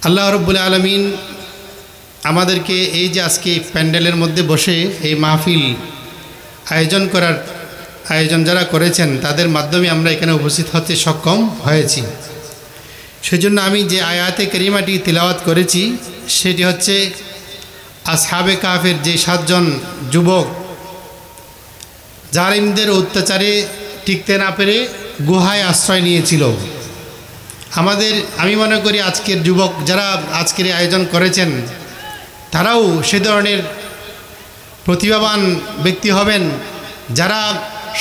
আল্লাহ রাব্বুল আলামিন আমাদেরকে এই যে আজকে প্যান্ডেলের মধ্যে বসে এই মাহফিল আয়োজন যারা করেছেন তাদের মাধ্যমে আমরা এখানে উপস্থিত হতে সক্ষম হয়েছি। সেজন্য আমি যে আয়াতে কারিমাটি তিলাওয়াত করেছি সেটি হচ্ছে আসহাবে কাহফের যে 7 জন যুবক জালিমদের অত্যাচারে টিকতে না পেরে গুহায় আশ্রয় নিয়েছিল। আমি মনে করি আজকের যুবক যারা আজকের আয়োজন করেছেন তারাও সে ধরনের প্রতিভাবান ব্যক্তি হবেন যারা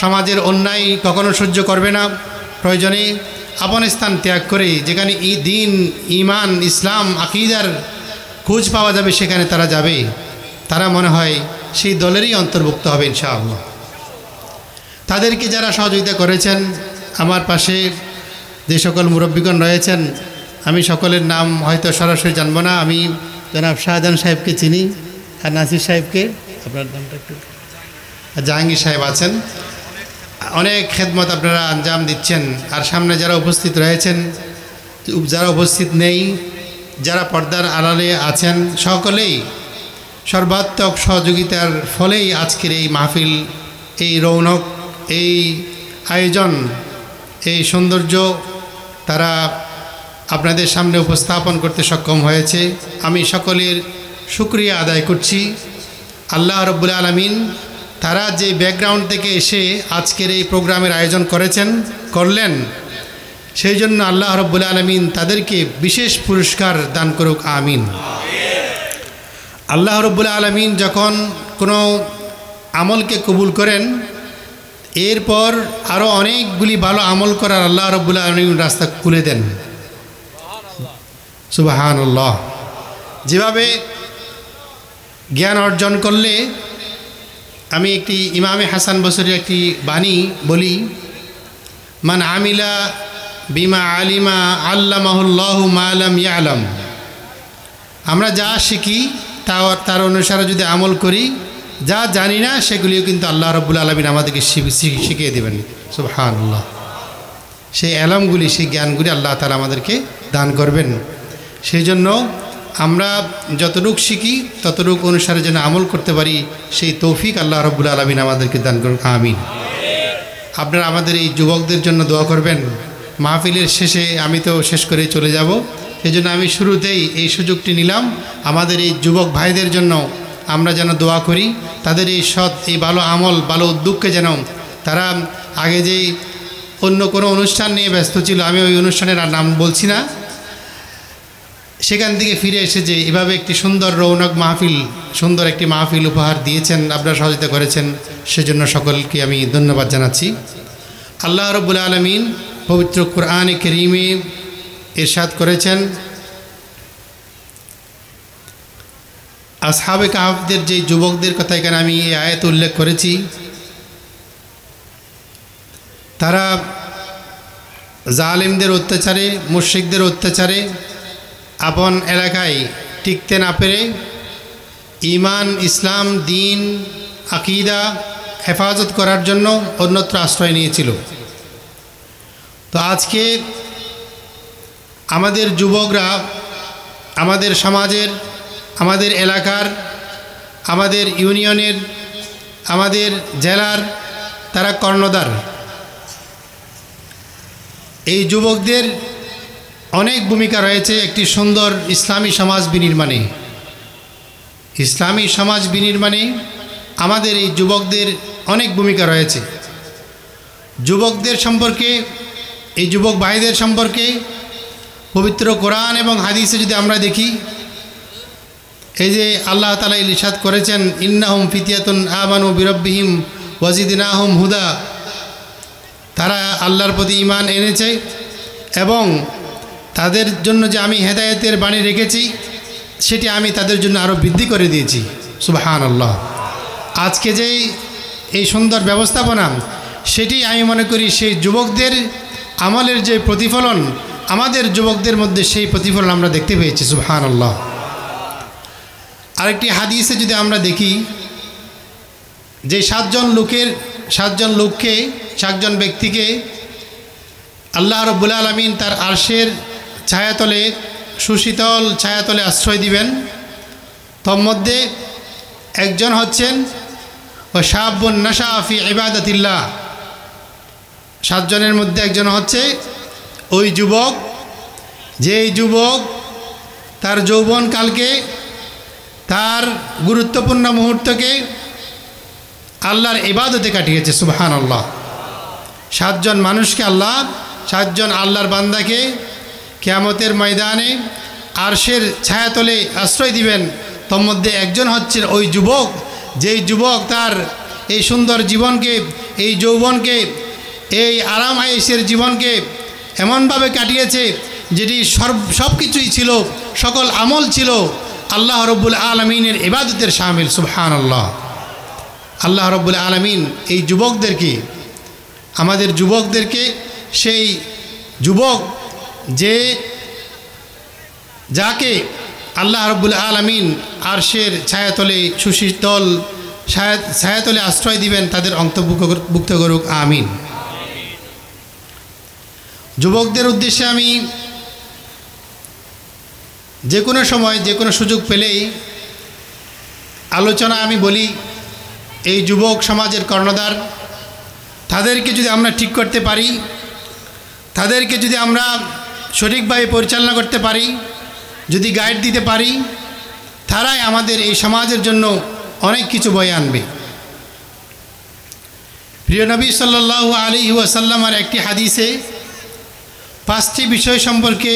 সমাজের অন্যায় কখনো সহ্য করবে না, প্রয়োজনে আপন স্থান ত্যাগ করে যেখানে দ্বীন ঈমান ইসলাম আকীদার খোঁজ পাওয়া যাবে সেখানে তারা যাবে। তারা মনে হয় সেই দলেরই অন্তর্ভুক্ত হবে ইনশাআল্লাহ। তাদেরকে যারা সহযোগিতা করেছেন, আমার পাশে যে সকল মুরব্বীগণ রয়েছেন, আমি সকলের নাম হয়তো সরাসরি জানবো না। আমি জনাব শাহজাহান সাহেবকে চিনি, আর নাসির সাহেবকে, আপনার নামটা একটু, জাহাঙ্গীর সাহেব আছেন। অনেক খেদমত আপনারা আঞ্জাম দিচ্ছেন। আর সামনে যারা উপস্থিত রয়েছেন, যারা উপস্থিত নেই, যারা পর্দার আড়ালে আছেন, সকলেই সর্বাত্মক সহযোগিতার ফলেই আজকের এই মাহফিল, এই রৌনক, এই আয়োজন, এই সৌন্দর্য তারা আপনাদের সামনে উপস্থাপন করতে সক্ষম হয়েছে। আমি সকলের শুকরিয়া আদায় করছি। আল্লাহ রাব্বুল আলামিন তারা যে ব্যাকগ্রাউন্ড থেকে এসে আজকের এই প্রোগ্রামের আয়োজন করলেন, সেই জন্য আল্লাহ রাব্বুল আলামিন তাদেরকে বিশেষ পুরস্কার দান করুক, আমিন। আল্লাহ রাব্বুল আলামিন যখন কোনো আমলকে কবুল করেন, এরপর আরও অনেকগুলি ভালো আমল করার আল্লাহ রাব্বুল আলামিন রাস্তা খুলে দেন। সুবহানাল্লাহ। যেভাবে জ্ঞান অর্জন করলে, আমি একটি ইমামে হাসান বসরির একটি বাণী বলি, মান আমিলা বিমা আলিমা আল্লামাহুল্লাহু মা লাম ইয়ালাম। আমরা যা শিখি তার অনুসারে যদি আমল করি, যা জানি না সেগুলিও কিন্তু আল্লাহ রাব্বুল আলামিন আমাদেরকে শিখিয়ে দেবেন। সুবহানাল্লাহ। সেই এলমগুলি, সেই জ্ঞানগুলি আল্লাহ তাআলা আমাদেরকে দান করবেন। সেই জন্য আমরা যতটুকু শিখি ততটুকু অনুসারে যেন আমল করতে পারি, সেই তৌফিক আল্লাহ রাব্বুল আলামিন আমাদেরকে দান করুন, আমিন। আপনারা আমাদের এই যুবকদের জন্য দোয়া করবেন। মাহফিলের শেষে আমি তো শেষ করে চলে যাব, সেই জন্য আমি শুরুতেই এই সুযোগটি নিলাম আমাদের এই যুবক ভাইদের জন্য আমরা যেন দোয়া করি। তাদের এই সৎ, এই ভালো আমল, ভালো উদ্যোগকে যেন তারা আগে যেই অন্য কোনো অনুষ্ঠান নিয়ে ব্যস্ত ছিল, আমি ওই অনুষ্ঠানের আর নাম বলছি না, সেখান থেকে ফিরে এসে যে এভাবে একটি সুন্দর রৌনক মাহফিল, সুন্দর একটি মাহফিল উপহার দিয়েছেন, আপনারা সহযোগিতা করেছেন, সেজন্য সকলকে আমি ধন্যবাদ জানাচ্ছি। আল্লাহ রাব্বুল আলামিন পবিত্র কুরআনে কারীমে ইরশাদ করেছেন, আসহাবে কাহফদের যে যুবকদের কথা এখানে আমি এই আয়াত উল্লেখ করেছি, তারা জালিমদের অত্যাচারে, মুশরিকদের অত্যাচারে আপন এলাকায় টিকতে না পেরে ঈমান, ইসলাম, দ্বীন, আকীদা হেফাজত করার জন্য অন্যত্র আশ্রয় নিয়েছিল। তো আজকে আমাদের যুবকরা আমাদের সমাজের, আমাদের এলাকার, আমাদের ইউনিয়নের, আমাদের জেলার তারা কর্ণধার। এই যুবকদের অনেক ভূমিকা রয়েছে একটি সুন্দর ইসলামী সমাজ বিনির্মাণে। ইসলামী সমাজ বিনির্মাণে আমাদের এই যুবকদের অনেক ভূমিকা রয়েছে। যুবকদের সম্পর্কে, এই যুবক ভাইদের সম্পর্কে পবিত্র কোরআন এবং হাদিসে যদি আমরা দেখি, এই যে আল্লাহ তাআলা ইরশাদ করেছেন, ইন্নাহুম ফিতিয়াতুন আমানু বিরাব্বিহিম ওয়াজিদনাহুম হুদা। তারা আল্লাহর প্রতি ঈমান এনেছে এবং তাদের জন্য যে আমি হেদায়েতের বাণী রেখেছি সেটি আমি তাদের জন্য আরও বৃদ্ধি করে দিয়েছি। সুবহানাল্লাহ। আজকে যে এই সুন্দর ব্যবস্থাপনা, সেটি আমি মনে করি সেই যুবকদের আমলের যে প্রতিফলন, আমাদের যুবকদের মধ্যে সেই প্রতিফলন আমরা দেখতে পেয়েছি। সুবহানাল্লাহ। আরেকটি হাদিসে যদি আমরা দেখি, যে 7 জন ব্যক্তিকে আল্লাহ রাব্বুল আলামিন তার আরশের ছায়াতলে সুশীতল ছায়াতলে আশ্রয় দিবেন। তন্মধ্যে একজন হচ্ছেন ও শাবুন নাশা ফি ইবাদাতিল্লাহ, 7 জনের মধ্যে একজন হচ্ছে ওই যুবক, যেই যুবক তার যৌবনকালকে, তার গুরুত্বপূর্ণ মুহূর্তকে আল্লাহর ইবাদতে কাটিয়েছে। সুবহানাল্লাহ। 7 জন মানুষকে আল্লাহ, 7 জন আল্লাহর বান্দাকে কিয়ামতের ময়দানে আরশের ছায়াতলে আশ্রয় দিবেন। তোর মধ্যে একজন হচ্ছেন ওই যুবক, যেই যুবক তার এই সুন্দর জীবনকে, এই যৌবনকে, এই আরাম আয়েশের জীবনকে এমনভাবে কাটিয়েছে যেটি সব কিছুই ছিল, সকল আমল ছিল আল্লাহ রব্বুল আলমিনের ইবাদতের শামিল। সুবহানাল্লাহ। আল্লাহ রব্বুল আলমিন এই যুবকদেরকে, আমাদের যুবকদেরকে, সেই যুবক যাকে আল্লাহ রব্বুল আলমিন আরশের ছায়াতলে সুশীতল ছায়াতলে আশ্রয় দিবেন, তাদের অন্তর্ভুক্ত করুক, আমিন। যুবকদের উদ্দেশ্যে আমি যে কোনো সময়, যে কোনো সুযোগ পেলেই আলোচনা আমি বলি, এই যুবক সমাজের কর্ণধার, তাদেরকে যদি আমরা ঠিক করতে পারি, তাদেরকে যদি আমরা সঠিকভাবে পরিচালনা করতে পারি, যদি গাইড দিতে পারি, তারাই আমাদের এই সমাজের জন্য অনেক কিছু বয়ে আনবে। প্রিয় নবী সাল্লাল্লাহু আলাইহি ওয়াসাল্লামের একটি হাদিসে 5টি বিষয় সম্পর্কে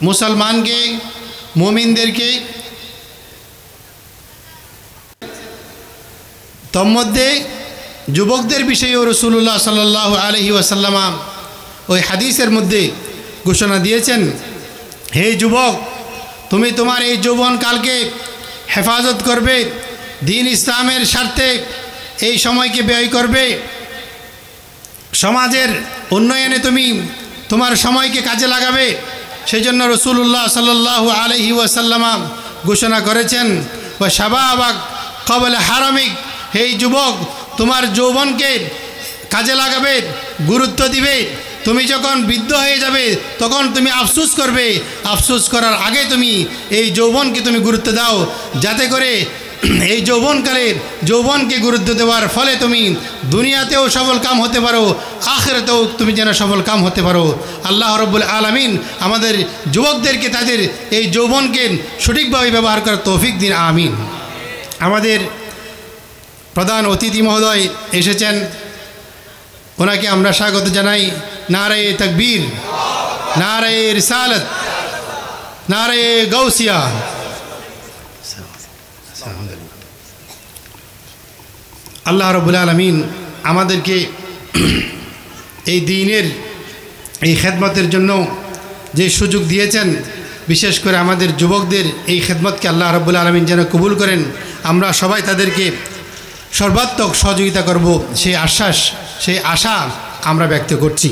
মুসলমানকে, মুমিনদেরকে, তন্মধ্যে যুবকদের বিষয়েও রাসূলুল্লাহ সাল্লাল্লাহু আলাইহি ওয়াসাল্লাম ওই হাদিসের মধ্যে ঘোষণা দিয়েছেন, হে যুবক, তুমি তোমার এই যৌবনকালকে হেফাজত করবে, দ্বীন ইসলামের স্বার্থে এই সময়কে ব্যয় করবে, সমাজের উন্নয়নে তুমি তোমার সময়কে কাজে লাগাবে। সেই জন্য রাসূলুল্লাহ সাল্লাল্লাহু আলাইহি ওয়াসাল্লাম ঘোষণা করেছেন, ওয়া শাবাবাক ক্বাবলা হারামিক, হে যুবক, তোমার যৌবনকে কাজে লাগাবে, গুরুত্ব দিবে। তুমি যখন বৃদ্ধ হয়ে যাবে তখন তুমি আফসোস করবে, আফসোস করার আগে তুমি এই যৌবনকে তুমি গুরুত্ব দাও, যাতে করে এই যৌবনকে গুরুত্ব দেওয়ার ফলে তুমি দুনিয়াতেও সফল কাম হতে পারো, আখিরাতেও তুমি যেন সফল কাম হতে পারো। আল্লাহ রব্বুল আলামিন আমাদের যুবকদেরকে তাদের এই যৌবনকে সঠিকভাবে ব্যবহার করার তৌফিক দিন, আমিন। আমাদের প্রধান অতিথি মহোদয় এসেছেন, ওনাকে আমরা স্বাগত জানাই। নারায়ে তাকবীর, নারায়ে রিসালাত, নারায়ে গাউসিয়া। আল্লাহ রাব্বুল আলামিন আমাদেরকে এই দ্বীনের এই খেদমতের জন্য যে সুযোগ দিয়েছেন, বিশেষ করে আমাদের যুবকদের এই খেদমতকে আল্লাহ রাব্বুল আলামিন যেন কবুল করেন। আমরা সবাই তাদেরকে সর্বাত্মক সহযোগিতা করব, সেই আশ্বাস, সেই আশা আমরা ব্যক্ত করছি।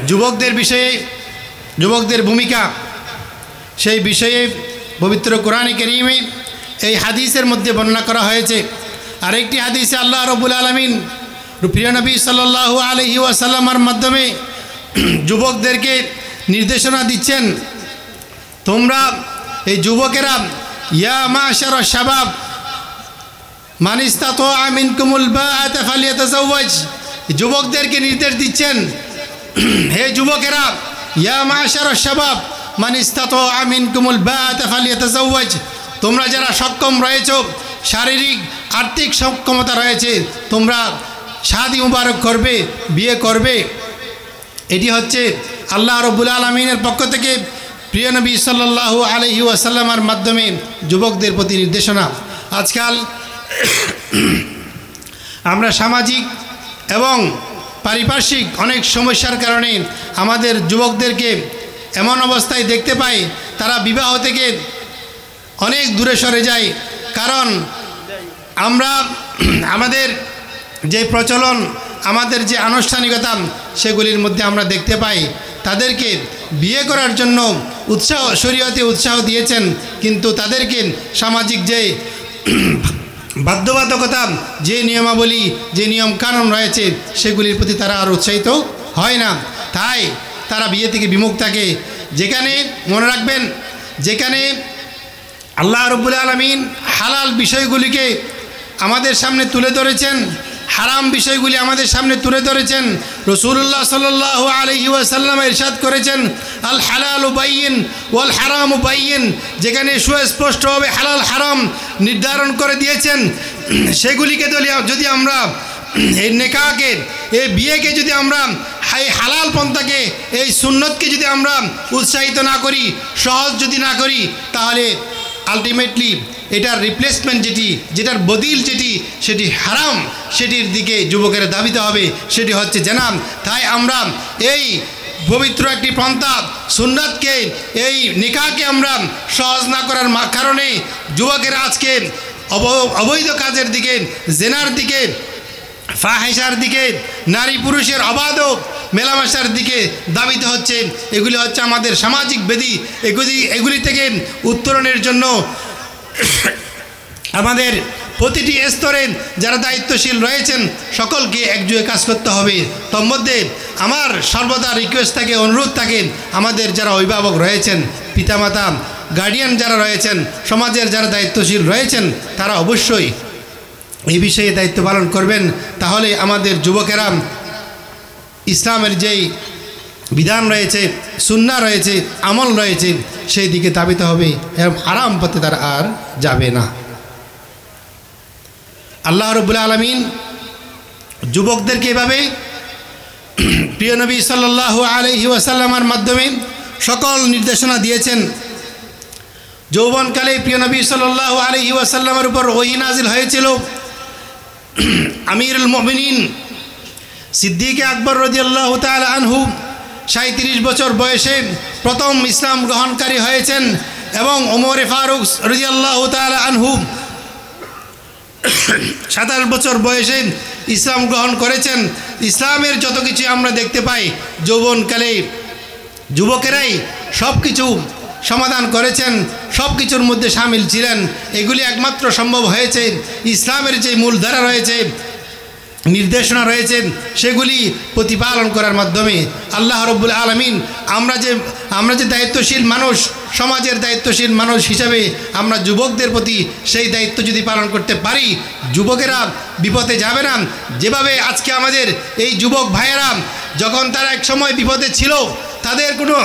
যুবকদের বিষয়ে, যুবকদের ভূমিকা, সেই বিষয়ে পবিত্র কোরআনে কারীমে এই হাদিসের মধ্যে বর্ণনা করা হয়েছে। আরেকটি হাদিসে আল্লাহ রাব্বুল আলামিন প্রিয় নবী সাল্লাল্লাহু আলাইহি ওয়াসাল্লামের মাধ্যমে যুবকদেরকে নির্দেশনা দিচ্ছেন, তোমরা এই যুবকেরা, ইয়া মাশারা শাবাব মান ইসতাতা মিনকুমুল বাআতা ফালিয়াতাজাওয়াজ, যুবকদেরকে নির্দেশ দিচ্ছেন, হে যুবকেরা, ইয়া মাশারা শাবাব মান ইসতাতা মিনকুমুল বাআতা ফালিয়াতাজাওয়াজ, তোমরা যারা সক্ষম রয়েছো, শারীরিক আর্থিক সক্ষমতা রয়েছে, তোমরা শাদী মুবারক করবে, বিয়ে করবে। এটি হচ্ছে আল্লাহ রাব্বুল আলামিনের পক্ষ থেকে প্রিয় নবী সাল্লাল্লাহু আলাইহি ওয়াসাল্লামের মাধ্যমে যুবকদের প্রতি নির্দেশনা। আজকাল আমরা সামাজিক এবং পারিপার্শ্বিক অনেক সমস্যার কারণে আমাদের যুবকদেরকে এমন অবস্থায় দেখতে পাই, তারা বিবাহ থেকে অনেক দূরে সরে যায়। কারণ আমরা আমাদের যে প্রচলন, আমাদের যে আনুষ্ঠানিকতা, সেগুলির মধ্যে আমরা দেখতে পাই তাদেরকে বিয়ে করার জন্য উৎসাহ, শরীয়তে উৎসাহ দিয়েছেন, কিন্তু তাদেরকে সামাজিক যে বাধ্যবাধকতা, যে নিয়মাবলী, যে নিয়ম কানুন রয়েছে, সেগুলির প্রতি তারা আর উৎসাহিত হয় না। তাই তারা বিয়ে থেকে বিমুখ থাকে। যেখানে মনে রাখবেন, যেখানে আল্লাহ রাব্বুল আলামিন হালাল বিষয়গুলিকে আমাদের সামনে তুলে ধরেছেন, হারাম বিষয়গুলি আমাদের সামনে তুলে ধরেছেন, রাসূলুল্লাহ সাল্লাল্লাহু আলাইহি ওয়াসাল্লাম ইরশাদ করেছেন আল হালালু বাইয়িন ওয়াল হারামু বাইয়িন, যেখানে সুস্পষ্টভাবে হালাল হারাম নির্ধারণ করে দিয়েছেন। সেগুলিকে যদি আমরা এই নেকাহকে, এই বিয়েকে যদি আমরা এই হালাল পন্থাকে, এই সুন্নতকে যদি আমরা উৎসাহিত না করি, সহজ যদি না করি, তাহলে আলটিমেটলি এটার রিপ্লেসমেন্ট যেটার বদিল সেটি হারাম, সেটির দিকে যুবকেরা ধাবিত হবে, সেটি হচ্ছে জেনা। তাই আমরা এই পবিত্র একটি পন্থা সুন্নাতকে, এই নিকাহকে আমরা সহজ না করার কারণে যুবকেরা আজকে অবৈধ কাজের দিকে, জেনার দিকে, ফাহিশার দিকে, নারী পুরুষের অবাধ মেলামেশার দিকে ধাবিত হচ্ছে। এগুলি হচ্ছে আমাদের সামাজিক ব্যাধি। এগুলি থেকে উত্তরণের জন্য আমাদের প্রতিটি স্তরে যারা দায়িত্বশীল রয়েছেন সকলকে একযোগে কাজ করতে হবে। তন্মধ্যে আমার সর্বদা রিকোয়েস্ট থাকে, অনুরোধ থাকে, আমাদের যারা অভিভাবক রয়েছেন, পিতামাতা, গার্ডিয়ান যারা রয়েছেন, সমাজের যারা দায়িত্বশীল রয়েছেন, তারা অবশ্যই এই বিষয়ে দায়িত্ব পালন করবেন। তাহলে আমাদের যুবকেরা ইসলামের যেই বিধান রয়েছে, সুন্নাহ রয়েছে, আমল রয়েছে, সেই দিকে ধাবিত হবে এবং হারাম পথে তারা আর যাবে না। আল্লাহ রাব্বুল আলামিন যুবকদেরকে এভাবে প্রিয় নবী সাল্লাল্লাহু আলাইহি ওয়াসাল্লামের মাধ্যমে সকল নির্দেশনা দিয়েছেন। যৌবনকালে প্রিয় নবী সাল্লাল্লাহু আলাইহি ওয়াসাল্লামের উপর ওহী নাজিল হয়েছিল। আমিরুল মুমিনিন সিদ্দিক আকবর রাদিয়াল্লাহু তাআলা আনহু 37 বছর বয়সে প্রথম ইসলাম গ্রহণকারী হয়েছেন এবং ওমর ফারুক রাদিয়াল্লাহু তাআলা আনহু 27 বছর বয়সে ইসলাম গ্রহণ করেছেন। ইসলামের যত কিছু আমরা দেখতে পাই, যৌবনকালে যুবকেরাই সব কিছু সমাধান করেছেন, সব কিছুর মধ্যে সামিল ছিলেন। এগুলি একমাত্র সম্ভব হয়েছে ইসলামের যে মূলধারা রয়েছে, নির্দেশনা রয়েছে, সেগুলি প্রতিপালন করার মাধ্যমে। আল্লাহ রাব্বুল আলামিন আমরা যে দায়িত্বশীল মানুষ, সমাজের দায়িত্বশীল মানুষ হিসাবে আমরা যুবকদের প্রতি সেই দায়িত্ব যদি পালন করতে পারি, যুবকেরা বিপদে যাবে না। যেভাবে আজকে আমাদের এই যুবক ভাইয়েরা, যখন তারা এক সময় বিপদে ছিল, তাদের কোনো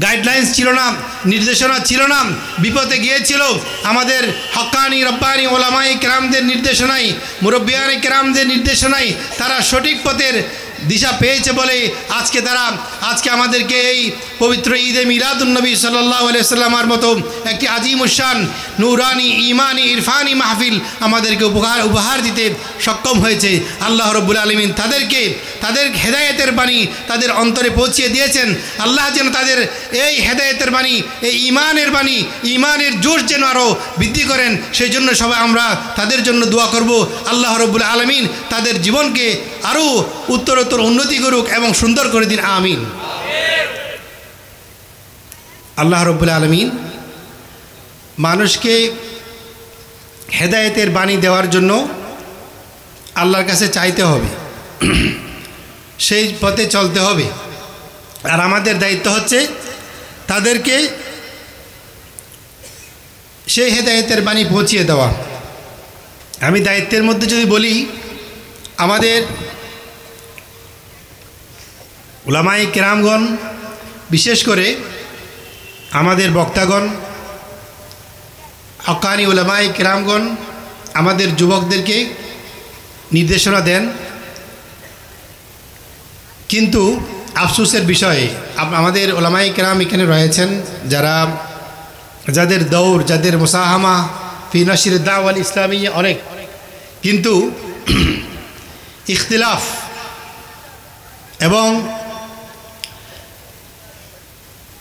গাইডলাইন্স ছিল না, নির্দেশনা ছিল না, বিপদে গিয়েছিল, আমাদের হক্কানি রব্বানি ওলামায়ে কেরামদের নির্দেশনায়, মুরব্বিয়ানে কেরামদের নির্দেশনায় তারা সঠিক পথের দিশা পেয়েছে বলে আজকে আমাদেরকে এই পবিত্র ঈদে মিলাদুন্নবী সাল্লাল্লাহু আলাইহি সাল্লামের মতো একটি আজিমুশান নূরানি ইমানি ইরফানি মাহফিল আমাদেরকে উপহার দিতে সক্ষম হয়েছে। আল্লাহ রাব্বুল আলামিন তাদের হেদায়েতের বাণী তাদের অন্তরে পৌঁছিয়ে দিয়েছেন। আল্লাহ যেন তাদের এই হেদায়েতের বাণী, এই ইমানের বাণী, ইমানের জোশ যেন আরও বৃদ্ধি করেন, সেই জন্য সবাই আমরা তাদের জন্য দোয়া করব। আল্লাহ রাব্বুল আলামিন তাদের জীবনকে আরও উত্তরোত্তর উন্নতি করুক এবং সুন্দর করে দিন, আমিন। আল্লাহ রাব্বুল আলামিন মানুষকে হেদায়েতের বাণী দেওয়ার জন্য আল্লাহর কাছে চাইতে হবে, সেই পথে চলতে হবে। আর আমাদের দায়িত্ব হচ্ছে তাদেরকে সেই হেদায়েতের বাণী পৌঁছিয়ে দেওয়া। আমি দায়িত্বের মধ্যে যদি বলি, আমাদের উলামায়ে কেরামগণ, বিশেষ করে আমাদের বক্তাগণ, হক্কানি উলামায়ে কেরামগণ আমাদের যুবকদেরকে নির্দেশনা দেন। কিন্তু আফসোসের বিষয়, আমাদের উলামায়ে কেরাম এখানে রয়েছেন যাদের দৌর, যাদের মুসাহামা ফি নাশর দাওয়া আল ইসলামিয়া অনেক, কিন্তু ইখতিলাফ এবং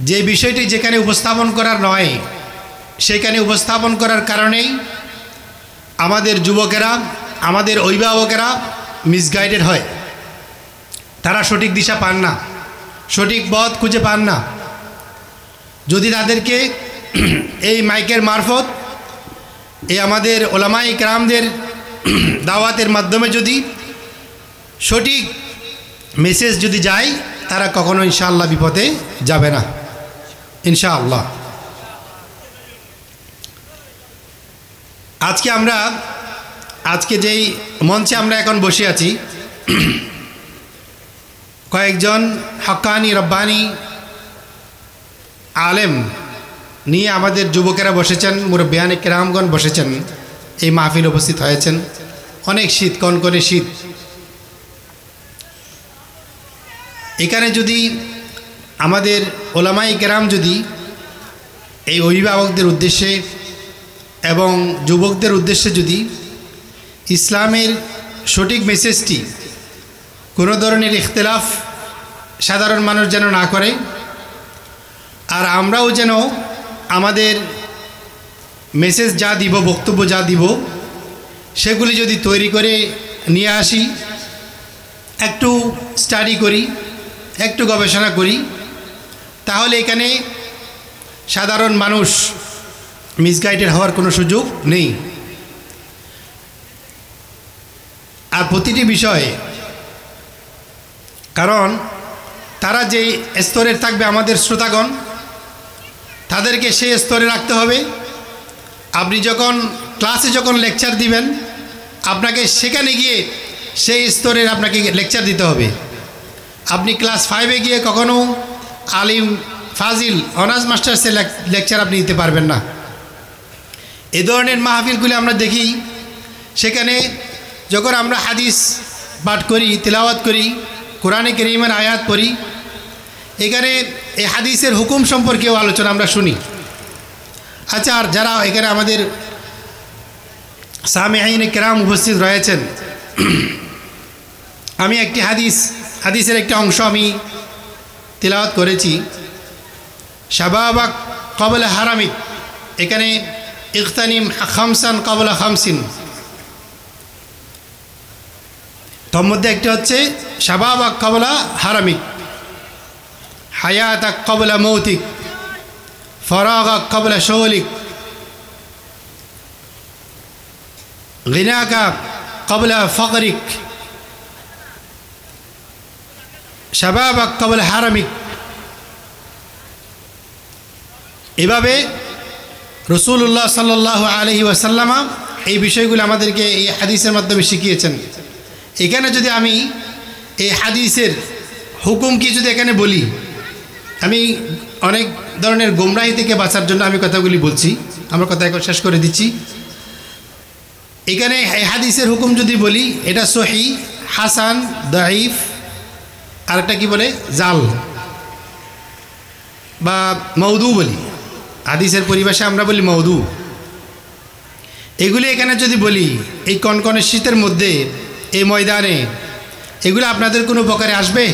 যে বিষয়টি যেখানে উপস্থাপন করার নয় সেখানে উপস্থাপন করার কারণেই আমাদের যুবকেরা, আমাদের অভিভাবকেরা মিসগাইডেড হয়। তারা সঠিক দিশা পান না, সঠিক পথ খুঁজে পান না। যদি তাদেরকে এই মাইকের মারফত, এই আমাদের উলামায়ে কেরামদের দাওয়াতের মাধ্যমে যদি সঠিক মেসেজ যদি যায়, তারা কখনো ইনশাআল্লাহ বিপদে যাবে না ইনশাআল্লাহ। আজকে যেই মঞ্চে আমরা এখন বসে আছি, কয়েকজন হক্কানি রব্বানি আলেম নিয়ে আমাদের যুবকেরা বসেছেন, মুরব্বিয়ানে কেরামগণ বসেছেন, এই মাহফিল উপস্থিত হয়েছেন। অনেক শীত, কনকনে শীত। এখানে যদি আমাদের ওলামায়ে কেরাম যদি এই অভিভাবকদের উদ্দেশ্যে এবং যুবকদের উদ্দেশ্যে যদি ইসলামের সঠিক মেসেজটি কোনো ধরনের ইখতিলাফ সাধারণ মানুষ যেন না করে, আর আমরাও যেন আমাদের মেসেজ যা দিব, বক্তব্য যা দিব, সেগুলি যদি তৈরি করে নিয়ে আসি, একটু স্টাডি করি, একটু গবেষণা করি, তাহলে এখানে সাধারণ মানুষ মিসগাইডেড হওয়ার কোনো সুযোগ নেই। আর প্রতিটি বিষয়ে, কারণ তারা যেই স্তরের থাকবে আমাদের শ্রোতাগণ, তাদেরকে সেই স্তরে রাখতে হবে। আপনি যখন ক্লাসে যখন লেকচার দিবেন, আপনাকে সেখানে গিয়ে সেই স্তরের আপনাকে লেকচার দিতে হবে। আপনি ক্লাস 5-এ গিয়ে কখনো আলিম, ফাজিল, অনার্স মাস্টার্সের লেকচার আপনি দিতে পারবেন না। এ ধরনের মাহফিলগুলি আমরা দেখি, সেখানে যখন আমরা হাদিস পাঠ করি, তিলাওয়াত করি, কোরআনে কারীমের আয়াত পড়ি, এখানে এই হাদিসের হুকুম সম্পর্কেও আলোচনা আমরা শুনি। আচ্ছা, আর যারা এখানে আমাদের সামিঈন কেরাম উপস্থিত রয়েছেন, আমি একটি হাদিসের একটা অংশ আমি তিলাওয়াত করেছি। শাবাবাক ক্বাবলা হারামিক, এখানে ইগতানিম খামসান ক্বাবলা খামসিন, তোর মধ্যে একটি হচ্ছে শাবাবাক ক্বাবলা হারামিক, হায়াতাক ক্বাবলা মৌতিক, ফরাগাক ক্বাবলা শুগলিক, গিনাকা ক্বাবলা ফকরিক, শাবাবাক ক্বাবলা হারামিক। এভাবে রাসূলুল্লাহ সাল্লাল্লাহু আলাইহি ওয়াসাল্লাম এই বিষয়গুলো আমাদেরকে এই হাদিসের মাধ্যমে শিখিয়েছেন। এখানে যদি আমি এই হাদিসের হুকুম কি যদি এখানে বলি, আমি অনেক ধরনের গোমরাহি থেকে বাঁচার জন্য আমি কথাগুলি বলছি, আমার কথা এখন শেষ করে দিচ্ছি। এখানে এই হাদিসের হুকুম যদি বলি, এটা সহিহ, হাসান, দাঈফ, আরেকটা কি বলে জাল বা মওদু বলি, হাদিসের পরিভাষায় আমরা বলি মওদু। এগুলি এখানে যদি বলি, এই কনকনে শীতের মধ্যে এই ময়দানে, এগুলো আপনাদের কোনো উপকারে আসবে?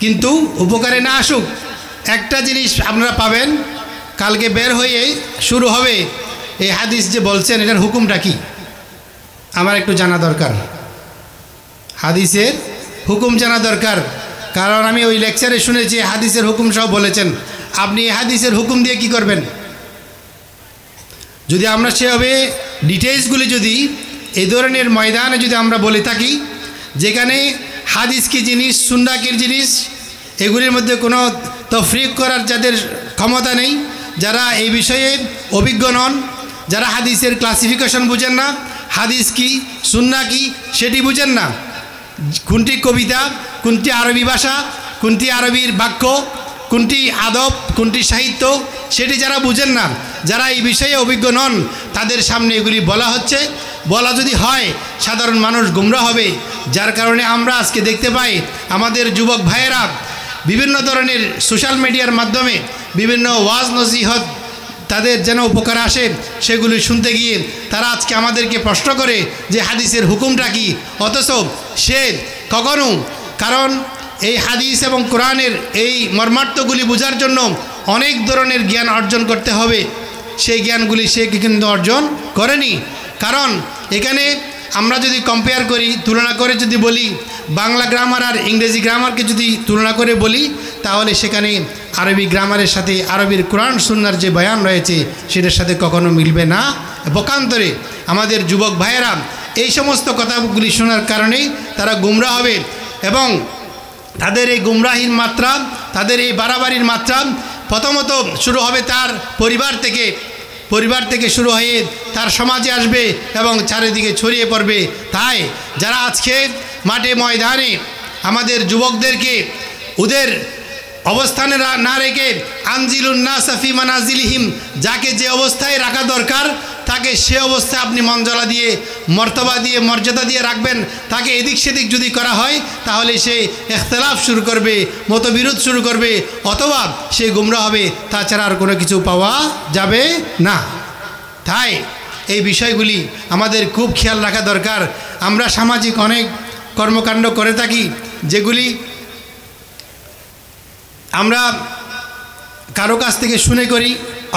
কিন্তু উপকারে না আসুক, একটা জিনিস আপনারা পাবেন, কালকে বের হয়ে শুরু হবে এই হাদিস যে বলছেন, এটার হুকুমটা কি আমার একটু জানা দরকার। হাদিসের হুকুম জানা দরকার, কারণ আমি ওই লেকচারে শুনেছি হাদিসের হুকুম সহ বলেছেন। আপনি এই হাদিসের হুকুম দিয়ে কি করবেন? যদি আমরা সেভাবে ডিটেইলসগুলি যদি এই ধরনের ময়দানে যদি আমরা বলে থাকি, যেখানে হাদিস কি জিনিস, সুন্নাহ কি জিনিস, এগুলির মধ্যে কোনো তফরিক করার যাদের ক্ষমতা নেই, যারা এই বিষয়ে অভিজ্ঞ নন, যারা হাদিসের ক্লাসিফিকেশন বুঝেন না, হাদিস কি, সুন্নাহ কি সেটি বুঝেন না, কোনটি কবিতা, কোনটি আরবি ভাষা, কোনটি আরবির বাক্য, কোনটি আদব, কোনটি সাহিত্য, সেটি যারা বুঝেন না, যারা এই বিষয়ে অভিজ্ঞ নন, তাদের সামনে এগুলি বলা হচ্ছে। বলা যদি হয়, সাধারণ মানুষ গুমরা হবে। যার কারণে আমরা আজকে দেখতে পাই আমাদের যুবক ভাইয়েরা বিভিন্ন ধরনের সোশ্যাল মিডিয়ার মাধ্যমে বিভিন্ন ওয়াজ নসিহত তাদের যেন উপকার আসে, সেগুলি শুনতে গিয়ে তারা আজকে আমাদেরকে প্রশ্ন করে যে হাদিসের হুকুমটা কি, অথচ সে কখনো, কারণ এই হাদিস এবং কোরআনের এই মর্মার্থগুলি বোঝার জন্য অনেক ধরনের জ্ঞান অর্জন করতে হবে, সেই জ্ঞানগুলি সে কিন্তু অর্জন করেনি। কারণ এখানে আমরা যদি কম্পেয়ার করি, তুলনা করে যদি বলি, বাংলা গ্রামার আর ইংরেজি গ্রামারকে যদি তুলনা করে বলি, তাহলে সেখানে আরবি গ্রামারের সাথে আরবির কোরআন সুন্নাহর যে বয়ান রয়েছে সেটার সাথে কখনো মিলবে না। পক্ষান্তরে আমাদের যুবক ভাইয়েরা এই সমস্ত কথাগুলি শোনার কারণেই তারা গুমরা হবে এবং তাদের এই গুমরাহির মাত্রা, তাদের এই বাড়াবাড়ির মাত্রা প্রথমত শুরু হবে তার পরিবার থেকে শুরু হয়ে তার সমাজে আসবে এবং চারিদিকে ছড়িয়ে পড়বে। তাই যারা আজকে মাঠে ময়দানে আমাদের যুবকদেরকে ওদের অবস্থানে না রেখে আনজিলুন্নাস ফি মানাজিলিহিম, যাকে যে অবস্থায় রাখা দরকার তাকে সে অবস্থায় আপনি মঞ্জলা দিয়ে, মর্তবা দিয়ে, মর্যাদা দিয়ে রাখবেন। তাকে এদিক সেদিক যদি করা হয় তাহলে সে ইখতিলাফ শুরু করবে, মতবিরোধ শুরু করবে, অথবা সে গুমরা হবে, তাছাড়া আর কোনো কিছু পাওয়া যাবে না। তাই এই বিষয়গুলি আমাদের খুব খেয়াল রাখা দরকার। আমরা সামাজিক অনেক কর্মকাণ্ড করে থাকি যেগুলি আমরা কারো কাছ থেকে শুনে করি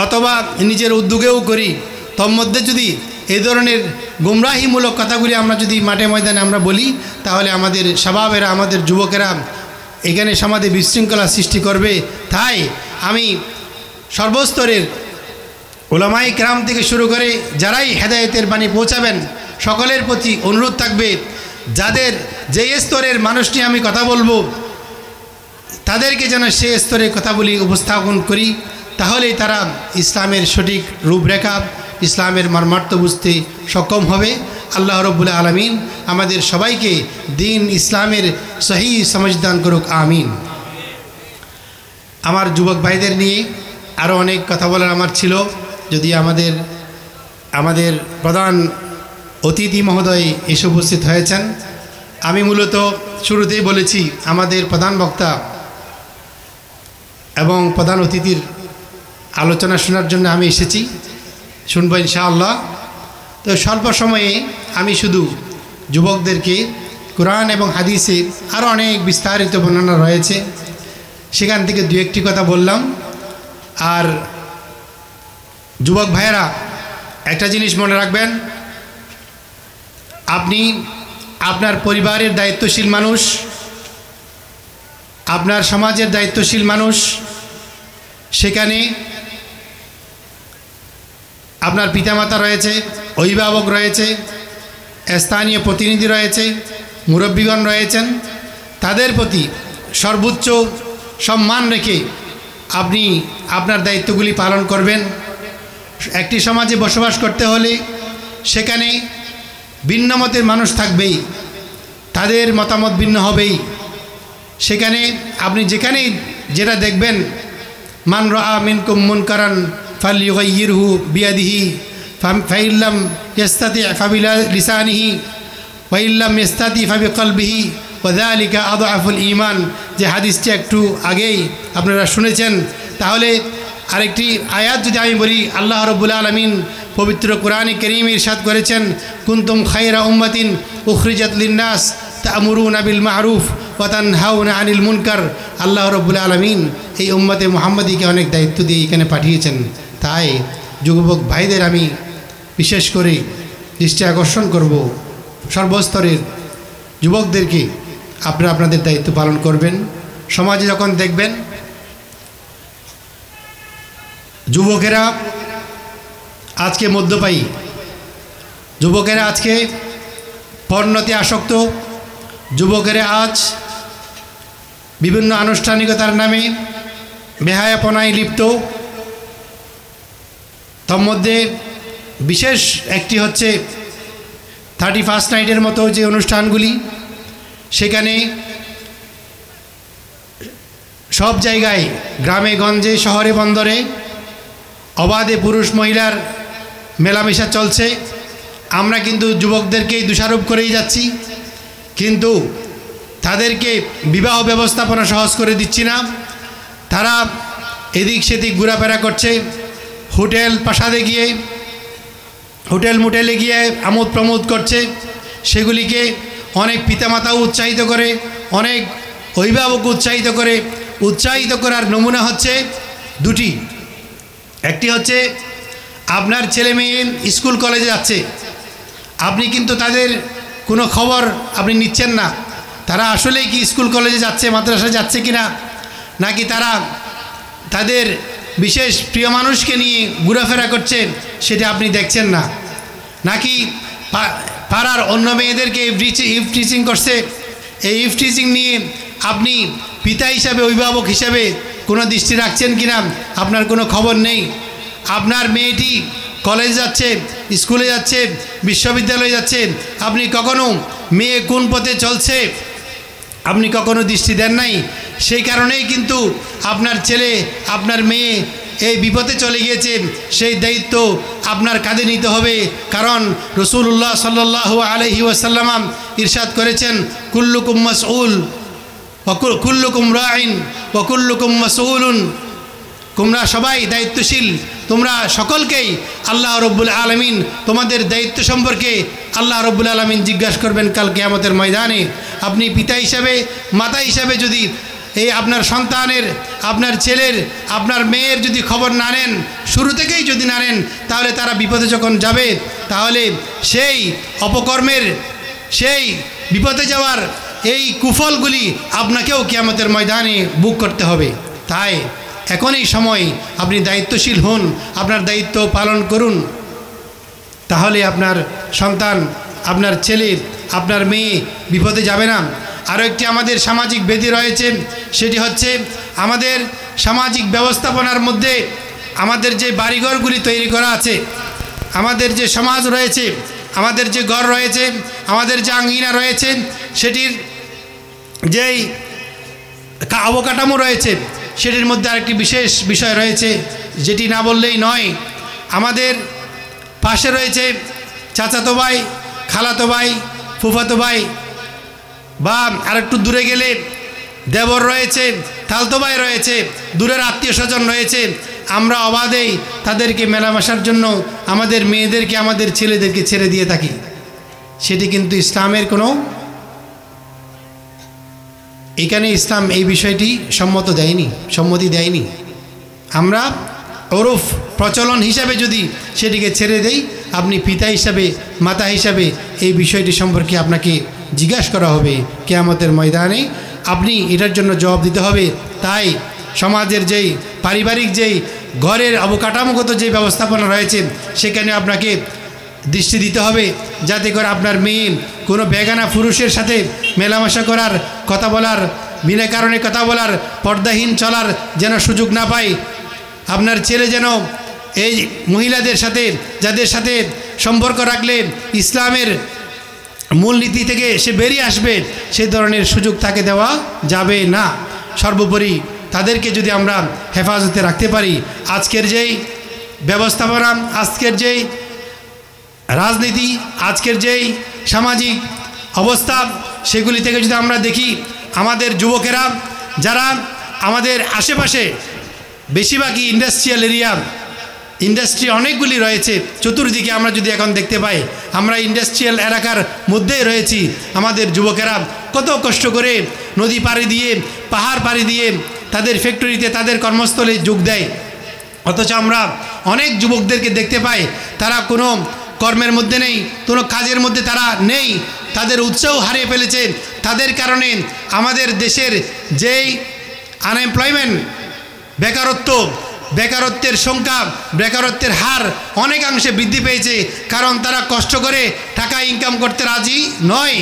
অথবা নিজের উদ্যোগেও করি। তন্মধ্যে যদি এই ধরনের গুমরাহিমূলক কথাগুলি আমরা যদি মাঠে ময়দানে আমরা বলি তাহলে আমাদের স্বভাবেরা, আমাদের যুবকেরা এখানে সমাজে বিশৃঙ্খলা সৃষ্টি করবে। তাই আমি সর্বস্তরের উলামায়ে কেরাম থেকে শুরু করে যারাই হেদায়েতের বাণী পৌঁছাবেন সকলের প্রতি অনুরোধ থাকবে, যাদের যে স্তরের মানুষটি আমি কথা বলবো তাদেরকে যেন সে স্তরে কথাগুলি উপস্থাপন করি, তাহলেই তারা ইসলামের সঠিক রূপরেখা, ইসলামের মর্মার্থ বুঝতে সক্ষম হবে। আল্লাহ রাব্বুল আলামিন আমাদের সবাইকে দিন ইসলামের সহি সমঝদান করুক, আমিন। আমার যুবক ভাইদের নিয়ে আরও অনেক কথা বলার আমার ছিল, যদি আমাদের প্রধান অতিথি মহোদয় এসে উপস্থিত হয়েছেন। আমি মূলত শুরুতেই বলেছি আমাদের প্রধান বক্তা এবং প্রধান অতিথির আলোচনা শোনার জন্য আমি এসেছি, শুনবো ইনশাআল্লাহ। তো স্বল্প সময়ে আমি শুধু যুবকদেরকে কোরআন এবং হাদিসে আরও অনেক বিস্তারিত বর্ণনা রয়েছে, সেখান থেকে দু একটি কথা বললাম। আর যুবক ভাইয়েরা একটা জিনিস মনে রাখবেন, আপনি আপনার পরিবারের দায়িত্বশীল মানুষ, আপনার সমাজের দায়িত্বশীল মানুষ, সেখানে আপনার পিতামাতা রয়েছে, অভিভাবক রয়েছে, স্থানীয় প্রতিনিধি রয়েছে, মুরব্বীগণ রয়েছেন, তাদের প্রতি সর্বোচ্চ সম্মান রেখে আপনি আপনার দায়িত্বগুলি পালন করবেন। একটি সমাজে বসবাস করতে হলে সেখানে ভিন্ন মতের মানুষ থাকবেই, তাদের মতামত ভিন্ন হবেই। সেখানে আপনি যেখানেই যেটা দেখবেন, মান রাআ মিনকুম মুনকারান ফালইউগাইয়িরহু বিয়াদিহি ফাইল্লাম ইস্তাতি ফাবিলিসানিহি ওয়াইল্লাম ইস্তাতি ফাবিকলবিহি ওয়াযালিকা আযআফুল ঈমান, যে হাদিসটি একটু আগেই আপনারা শুনেছেন। তাহলে আরেকটি আয়াত যদি আমি বলি, আল্লাহ রাব্বুল আলামিন পবিত্র কোরআনে কারীমে ইরশাদ করেছেন, কুনতুম খায়রা উম্মাতিন উখরিজাত লিন-নাস তা'মুরুনা বিল মা'রুফ ওয়া তানহাউনা আনিল মুনকার। আল্লাহ রাব্বুল আলামিন এই উম্মতে মুহাম্মাদীকে অনেক দায়িত্ব দিয়ে এখানে পাঠিয়েছেন। তাই যুবক ভাইদের আমি বিশেষ করে দৃষ্টি আকর্ষণ করব, সর্বস্তরের যুবকদেরকে আপনারা আপনাদের দায়িত্ব পালন করবেন। সমাজে যখন দেখবেন যুবকেরা আজকে মদ্যপায়ী, যুবকেরা আজকে পর্নোতে আসক্ত, যুবকেরা আজ বিভিন্ন আনুষ্ঠানিকতার নামে বেহায়াপনায় লিপ্ত, তন্মধ্যে বিশেষ একটি হচ্ছে 31st নাইটের মতো যে অনুষ্ঠানগুলি, সেখানে সব জায়গায় গ্রামে গঞ্জে শহরে বন্দরে অবাধে পুরুষ মহিলার মেলামেশা চলছে। আমরা কিন্তু যুবকদেরকেই দোষারোপ করেই যাচ্ছি, কিন্তু তাদেরকে বিবাহ ব্যবস্থাপনা সহজ করে দিচ্ছি না। তারা এদিক সেদিক ঘোরাফেরা করছে, হোটেল প্রাসাদে গিয়ে, হোটেল মোটেলে গিয়ে আমোদ প্রমোদ করছে। সেগুলিকে অনেক পিতামাতাও উৎসাহিত করে, অনেক অভিভাবক উৎসাহিত করার নমুনা হচ্ছে দুটি। একটি হচ্ছে আপনার ছেলে মেয়ে স্কুল কলেজে যাচ্ছে, আপনি কিন্তু তাদের কোনো খবর আপনি নিচ্ছেন না, তারা আসলেই কি স্কুল কলেজে যাচ্ছে, মাদ্রাসায় যাচ্ছে কিনা, নাকি তারা তাদের বিশেষ প্রিয় মানুষকে নিয়ে ঘোরাফেরা করছে সেটা আপনি দেখছেন না, নাকি পাড়ার অন্য মেয়েদেরকে ইফ টিচিং করছে, এই ইফ টিচিং নিয়ে আপনি পিতা হিসাবে, অভিভাবক হিসাবে কোনো দৃষ্টি রাখছেন কিনা আপনার কোনো খবর নেই। আপনার মেয়েটি কলেজ যাচ্ছে, স্কুলে যাচ্ছে, বিশ্ববিদ্যালয়ে যাচ্ছে, আপনি কখনো মেয়ে কোন পথে চলছে আপনি কখনো দৃষ্টি দেন নাই। সেই কারণেই কিন্তু আপনার ছেলে, আপনার মেয়ে এই বিপদে চলে গিয়েছে। সেই দায়িত্ব আপনার কাঁধে নিতে হবে। কারণ রাসূলুল্লাহ সাল্লাল্লাহু আলাইহি ওয়াসাল্লাম ইরশাদ করেছেন, কুল্লুকুম মাসউল ওয়া কুল্লুকুম রাইন ওয়া কুল্লুকুম মাসউলুন, তোমরা সবাই দায়িত্বশীল, তোমরা সকলকেই আল্লাহ রব্বুল আলামিন তোমাদের দায়িত্ব সম্পর্কে আল্লাহ রব্বুল আলামিন জিজ্ঞাসা করবেন কাল কিয়ামতের ময়দানে। আপনি পিতা হিসাবে, মাতা হিসাবে যদি এই আপনার সন্তানের, আপনার ছেলের, আপনার মেয়ের যদি খবর না নেন, শুরু থেকেই যদি না নেন, তাহলে তারা বিপদে যখন যাবে, তাহলে সেই অপকর্মের, সেই বিপদে যাওয়ার এই কুফলগুলি আপনাকেও কিয়ামতের ময়দানে বুক করতে হবে। তাই এখন এই সময় আপনি দায়িত্বশীল হন, আপনার দায়িত্ব পালন করুন। তাহলে আপনার সন্তান, আপনার ছেলে, আপনার মেয়ে বিপদে যাবে না। আরও একটি আমাদের সামাজিক ব্যাধি রয়েছে, সেটি হচ্ছে আমাদের সামাজিক ব্যবস্থাপনার মধ্যে আমাদের যে বাড়িঘরগুলি তৈরি করা আছে, আমাদের যে সমাজ রয়েছে, আমাদের যে ঘর রয়েছে, আমাদের যে আঙ্গিনা রয়েছে, সেটির যেই অবকাঠামো রয়েছে, সেটির মধ্যে আরেকটি বিশেষ বিষয় রয়েছে যেটি না বললেই নয়। আমাদের পাশে রয়েছে চাচাতো ভাই, খালাতো ভাই, ফুফাতো ভাই, বা আরেকটু দূরে গেলে দেবর রয়েছে, খালতো ভাই রয়েছে, দূরের আত্মীয় স্বজন রয়েছে। আমরা অবাধেই তাদেরকে মেলামেশার জন্য আমাদের মেয়েদেরকে, আমাদের ছেলেদেরকে ছেড়ে দিয়ে থাকি। সেটি কিন্তু ইসলামের কোনো, এখানে ইসলাম এই বিষয়টি সম্মতি দেয়নি। আমরা ওরফ প্রচলন হিসাবে যদি সেটিকে ছেড়ে দেই, আপনি পিতা হিসাবে, মাতা হিসাবে এই বিষয়টি সম্পর্কে আপনাকে জিজ্ঞাসা করা হবে কিয়ামতের ময়দানে। আপনি এটার জন্য জবাব দিতে হবে। তাই সমাজের যেই পারিবারিক যেই ঘরের অবকাঠামোগত যে ব্যবস্থাপনা রয়েছে, সেখানে আপনাকে দৃষ্টি দিতে হবে, যাতে করে আপনার মেয়ে কোনো বেগানা পুরুষের সাথে মেলামেশা করার, কথা বলার, বিনা কারণে কথা বলার, পর্দাহীন চলার যেন সুযোগ না পায়। আপনার ছেলে যেন এই মহিলাদের সাথে, যাদের সাথে সম্পর্ক রাখলে ইসলামের মূলনীতি থেকে সে বেরিয়ে আসবে, সেই ধরনের সুযোগ তাকে দেওয়া যাবে না। সর্বোপরি তাদেরকে যদি আমরা হেফাজতে রাখতে পারি, আজকের যেই ব্যবস্থাপনা, আজকের যেই রাজনীতি, আজকের যেই সামাজিক অবস্থা, সেগুলি থেকে যদি আমরা দেখি, আমাদের যুবকেরা যারা আমাদের আশেপাশে, বেশিরভাগই ইন্ডাস্ট্রিয়াল এরিয়া, ইন্ডাস্ট্রি অনেকগুলি রয়েছে চতুর্দিকে, আমরা যদি এখন দেখতে পাই, আমরা ইন্ডাস্ট্রিয়াল এলাকার মধ্যেই রয়েছি। আমাদের যুবকেরা কত কষ্ট করে নদী পাড়ি দিয়ে, পাহাড় পাড়ি দিয়ে তাদের ফ্যাক্টরিতে, তাদের কর্মস্থলে যোগ দেয়। অথচ আমরা অনেক যুবকদেরকে দেখতে পাই, তারা কোনো কর্মের মধ্যে নেই, কোনো কাজের মধ্যে তারা নেই, তাদের উৎসাহ হারিয়ে ফেলেছে। তাদের কারণে আমাদের দেশের যেই আনএমপ্লয়মেন্ট, বেকারত্বের সংখ্যা, বেকারত্বের হার অনেকাংশে বৃদ্ধি পেয়েছে। কারণ তারা কষ্ট করে টাকা ইনকাম করতে রাজি নয়।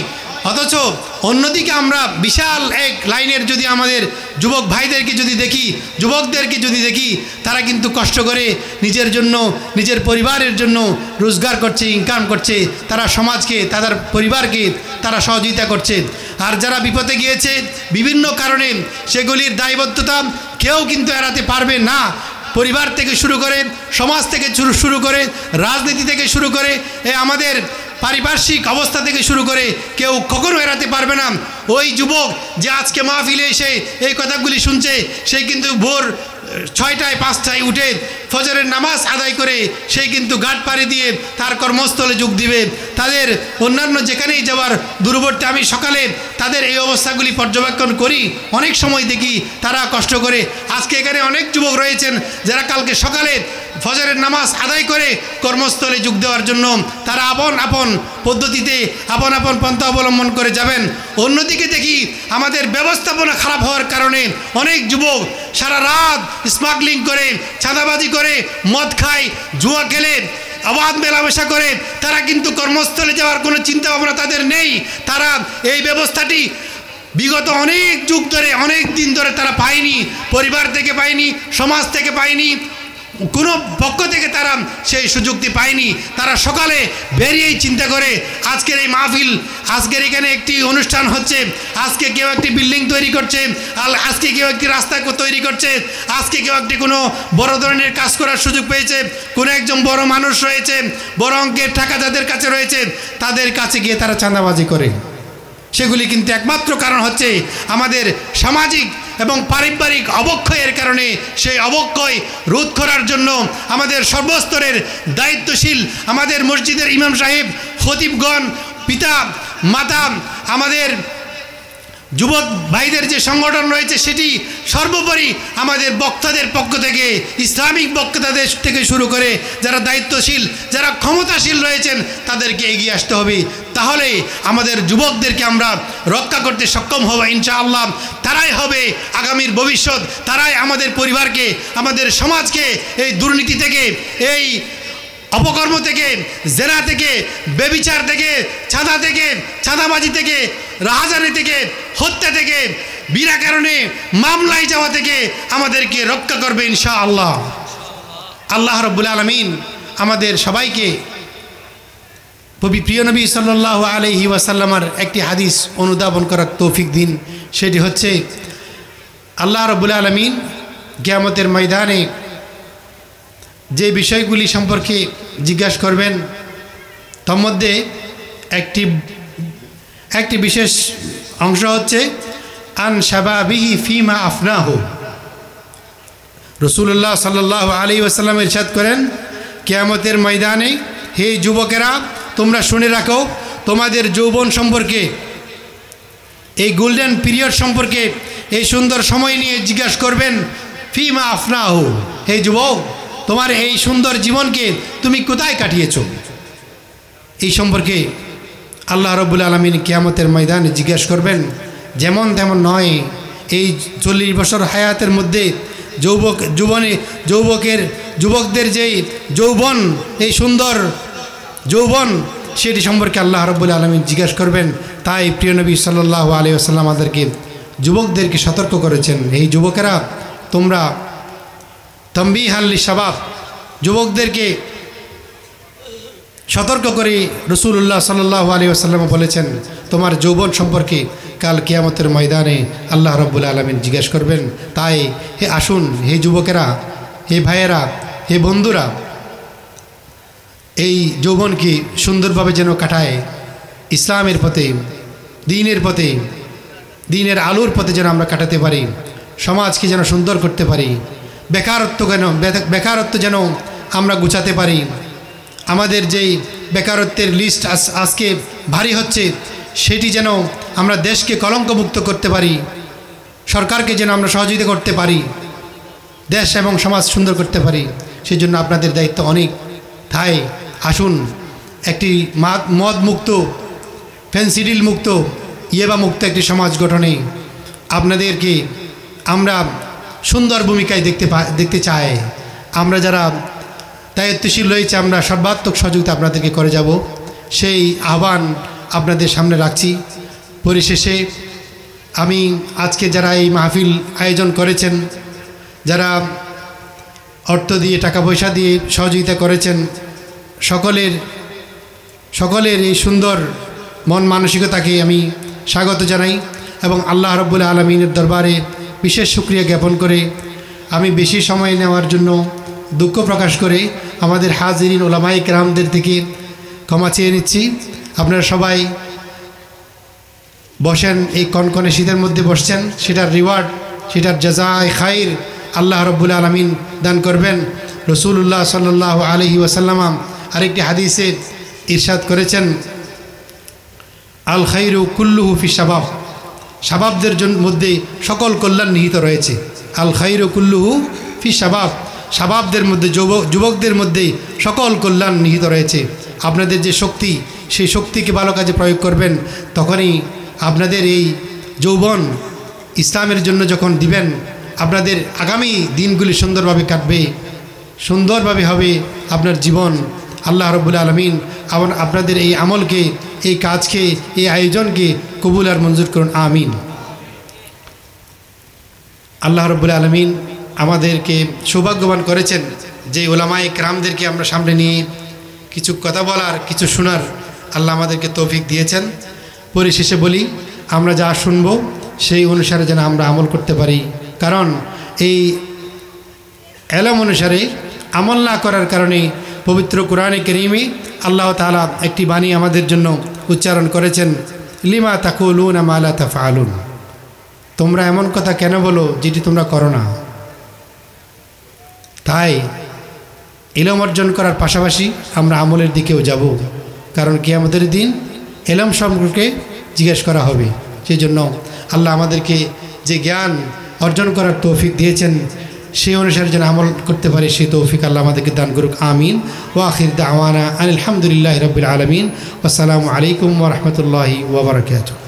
অথচ অন্যদিকে আমরা বিশাল এক লাইনের যদি আমাদের যুবক ভাইদেরকে যদি দেখি, যুবকদেরকে যদি দেখি, তারা কিন্তু কষ্ট করে নিজের জন্য, নিজের পরিবারের জন্য রোজগার করছে, ইনকাম করছে, তারা সমাজকে, তাদের পরিবারকে তারা সহযোগিতা করছে। আর যারা বিপদে গিয়েছে বিভিন্ন কারণে, সেগুলির দায়বদ্ধতা কেউ কিন্তু এড়াতে পারবে না। পরিবার থেকে শুরু করে, সমাজ থেকে শুরু করে, রাজনীতি থেকে শুরু করে, আমাদের পারিপার্শ্বিক অবস্থা থেকে শুরু করে কেউ কখনো এড়াতে পারবে না। ওই যুবক যে আজকে মাহফিলে এসে এই কথাগুলি শুনছে, সে কিন্তু ভোর 6টায় 5টায় উঠে ফজরের নামাজ আদায় করে সেই কিন্তু ঘাট পাড়ি দিয়ে তার কর্মস্থলে যোগ দিবে। তাদের অন্যান্য যেখানেই যাওয়ার দূরবর্তী, আমি সকালে তাদের এই অবস্থাগুলি পর্যবেক্ষণ করি, অনেক সময় দেখি তারা কষ্ট করে। আজকে এখানে অনেক যুবক রয়েছেন যারা কালকে সকালে ফজরের নামাজ আদায় করে কর্মস্থলে যোগ দেওয়ার জন্য তারা আপন আপন পদ্ধতিতে, আপন আপন পন্থা অবলম্বন করে যাবেন। অন্যদিকে দেখি আমাদের ব্যবস্থাপনা খারাপ হওয়ার কারণে অনেক যুবক সারা রাত স্মাগলিং করে, চাঁদাবাজি করে, মদ খায়, জুয়া খেলে, অবাধ মেলামেশা করে, তারা কিন্তু কর্মস্থলে যাওয়ার কোনো চিন্তা ভাবনা তাদের নেই। তারা এই ব্যবস্থাটি বিগত অনেক যুগ ধরে, অনেক দিন ধরে তারা পায়নি, পরিবার থেকে পায়নি, সমাজ থেকে পায়নি, কোনো পক্ষ থেকে তারা সেই সুযোগটি পায়নি। তারা সকালে বেরিয়েই চিন্তা করে আজকের এই মাহফিল, আজকের এখানে একটি অনুষ্ঠান হচ্ছে, আজকে কেউ একটি বিল্ডিং তৈরি করছে, আজকে কেউ একটি রাস্তা তৈরি করছে, আজকে কেউ একটি কোনো বড় ধরনের কাজ করার সুযোগ পেয়েছে, কোনো একজন বড় মানুষ রয়েছে, বড় অঙ্কের টাকা যাদের কাছে রয়েছে, তাদের কাছে গিয়ে তারা চাঁদাবাজি করে। সেগুলি কিন্তু একমাত্র কারণ হচ্ছে আমাদের সামাজিক এবং পারিবারিক অবক্ষয়ের কারণে। সেই অবক্ষয় রোধ করার জন্য আমাদের সর্বস্তরের দায়িত্বশীল আমাদের মসজিদের ইমাম সাহেব, খতিবগণ, পিতা মাতা, আমাদের যুবক ভাইদের যে সংগঠন রয়েছে সেটি, সর্বোপরি আমাদের বক্তাদের পক্ষ থেকে, ইসলামিক বক্তাদের থেকে শুরু করে যারা দায়িত্বশীল, যারা ক্ষমতাশীল রয়েছেন, তাদেরকে এগিয়ে আসতে হবে। তাহলে আমাদের যুবকদেরকে আমরা রক্ষা করতে সক্ষম হব ইনশাআল্লাহ। তারাই হবে আগামীর ভবিষ্যৎ, তারাই আমাদের পরিবারকে, আমাদের সমাজকে এই দুর্নীতি থেকে, এই অপকর্ম থেকে, জেনা থেকে, বেবিচার থেকে, চাঁদা থেকে, চাঁদাবাজি থেকে, রাহাজানি থেকে, হত্যা থেকে, বিনা কারণে মামলায় যাওয়া থেকে আমাদেরকে রক্ষা করবে ইনশাআল্লাহ। আল্লাহ রাব্বুল আলামিন আমাদের সবাইকে প্রিয় নবী সাল্লাল্লাহু আলাইহি ওয়াসাল্লামের একটি হাদিস অনুধাবন করার তৌফিক দিন। সেটি হচ্ছে আল্লাহ রাব্বুল আলামিন কিয়ামতের ময়দানে যে বিষয়গুলি সম্পর্কে জিজ্ঞাসা করবেন, তার মধ্যে একটি বিশেষ অংশ হচ্ছে আন শাবাবিহি ফিমা আফনাহু। রাসূলুল্লাহ সাল্লাল্লাহু আলাইহি ওয়াসাল্লাম ইরশাদ করেন, কিয়ামতের ময়দানে হে যুবকেরা, তোমরা শুনে রাখো, তোমাদের যৌবন সম্পর্কে, এই গোল্ডেন পিরিয়ড সম্পর্কে, এই সুন্দর সময় নিয়ে জিজ্ঞাসা করবেন। ফিমা আফনাহু, হে যুবক, তোমার এই সুন্দর জীবনকে তুমি কোথায় কাটিয়েছো? এই সম্পর্কে আল্লাহ রাব্বুল আলামিন কিয়ামতের ময়দানে জিজ্ঞাসা করবেন। যেমন তেমন নয়, এই 40 বছর হায়াতের মধ্যে যুবকদের যেই যৌবন, এই সুন্দর যৌবন, সেটি সম্পর্কে আল্লাহ রাব্বুল আলামিন জিজ্ঞাসা করবেন। তাই প্রিয় নবী সাল্লাল্লাহু আলাইহি ওয়াসাল্লাম আমাদেরকে, যুবকদেরকে সতর্ক করেছেন, এই যুবকেরা তোমরা তামবিহাল লিশাবাব, যুবকদেরকে সতর্ক করে রাসূলুল্লাহ সাল্লাল্লাহু আলাইহি ওয়াসাল্লাম বলেছেন, তোমার যৌবন সম্পর্কে কাল কিয়ামতের ময়দানে আল্লাহ রাব্বুল আলামিন জিজ্ঞাসা করবেন। তাই হে আসুন, হে যুবকেরা, হে ভাইয়েরা, হে বন্ধুরা, এই যৌবনকে সুন্দরভাবে যেন কাটায় ইসলামের পথে, দ্বীনের পথে, দ্বীনের আলোর পথে যেন আমরা কাটাতে পারি, সমাজকে যেন সুন্দর করতে পারি, বেকারত্ব যেন আমরা গুছাতে পারি। আমাদের যেই বেকারত্বের লিস্ট আজকে ভারী হচ্ছে, সেটি যেন আমরা দেশকে কলঙ্কমুক্ত করতে পারি, সরকারকে যেন আমরা সহযোগিতা করতে পারি, দেশ এবং সমাজ সুন্দর করতে পারি। সেই জন্য আপনাদের দায়িত্ব অনেক। তাই আসুন, একটি মদ মুক্ত, ফেন্সিডিল মুক্ত, ইয়েবা মুক্ত একটি সমাজ গঠনে আপনাদেরকে আমরা সুন্দর ভূমিকায় দেখতে চাই। আমরা যারা দায়িত্বশীল রয়েছে, আমরা সর্বাত্মক সহযোগিতা আপনাদেরকে করে যাব, সেই আহ্বান আপনাদের সামনে রাখছি। পরিশেষে আমি আজকে যারা এই মাহফিল আয়োজন করেছেন, যারা অর্থ দিয়ে, টাকা পয়সা দিয়ে সহযোগিতা করেছেন, সকলের এই সুন্দর মন মানসিকতাকে আমি স্বাগত জানাই এবং আল্লাহ রাব্বুল আলামিনের দরবারে বিশেষ শুকরিয়া জ্ঞাপন করে আমি বেশি সময় নেওয়ার জন্য দুঃখ প্রকাশ করে আমাদের হাজিরিন ওলামায়ে কেরামদের থেকে ক্ষমা চেয়ে নিচ্ছি। আপনারা সবাই বসেন, এই কনকনে শীতের মধ্যে বসছেন, সেটার রিওয়ার্ড, সেটার জাযায়ে খাইর আল্লাহ রাব্বুল আলামিন দান করবেন। রাসূলুল্লাহ সাল্লাল্লাহু আলাইহি ওয়াসাল্লাম আরেকটি হাদিসে ইরশাদ করেছেন, আল খাইরু কুল্লুহু ফি শাবাব, শাবাবদের মধ্যে সকল কল্যাণ নিহিত রয়েছে। আল খাইরু কুল্লুহু ফি শাবাব, শাবাবদের মধ্যে, যুবকদের মধ্যে সকল কল্যাণ নিহিত রয়েছে। আপনাদের যে শক্তি, সেই শক্তিকে ভালো কাজে প্রয়োগ করবেন, তখনই আপনাদের এই যৌবন ইসলামের জন্য যখন দিবেন, আপনাদের আগামী দিনগুলি সুন্দরভাবে কাটবে, সুন্দরভাবে হবে আপনার জীবন। আল্লাহ রাব্বুল আলামিন আপনাদের এই আমলকে, এই কাজকে, এই আয়োজনকে কবুল আর মঞ্জুর করুন, আমিন। আল্লাহ রাব্বুল আলামিন আমাদেরকে সৌভাগ্যবান করেছেন যে উলামায়ে কেরামদেরকে আমরা সামনে নিয়ে কিছু কথা বলার, কিছু শোনার আল্লাহ আমাদেরকে তৌফিক দিয়েছেন। পরিশেষে বলি, আমরা যা শুনব সেই অনুসারে যেন আমরা আমল করতে পারি, কারণ এই এলম অনুসারে আমল না করার কারণে পবিত্র কোরআনে কারীমে আল্লাহ তাআলা একটি বাণী আমাদের জন্য উচ্চারণ করেছেন, লিমা তাকুলুনা মা লা তাফআলুন, তোমরা এমন কথা কেন বলো যেটি তোমরা করো না। তাই ইলম অর্জন করার পাশাপাশি আমরা আমলের দিকেও যাব, কারণ কিয়ামতের দিন ইলম সম্পর্কে জিজ্ঞেস করা হবে। সেই জন্য আল্লাহ আমাদেরকে যে জ্ঞান অর্জন করার তৌফিক দিয়েছেন সেই অনুসারে যেন আমল করতে পারি, সেই তৌফিক আল্লাহ আমাদেরকে দান করুক। আমিন। ওয়া আখির দাওয়ানা আলহামদুলিল্লাহি রাব্বিল আলামিন। আসসালামু আলাইকুম ওয়া রাহমাতুল্লাহি ওয়া বারাকাতুহু।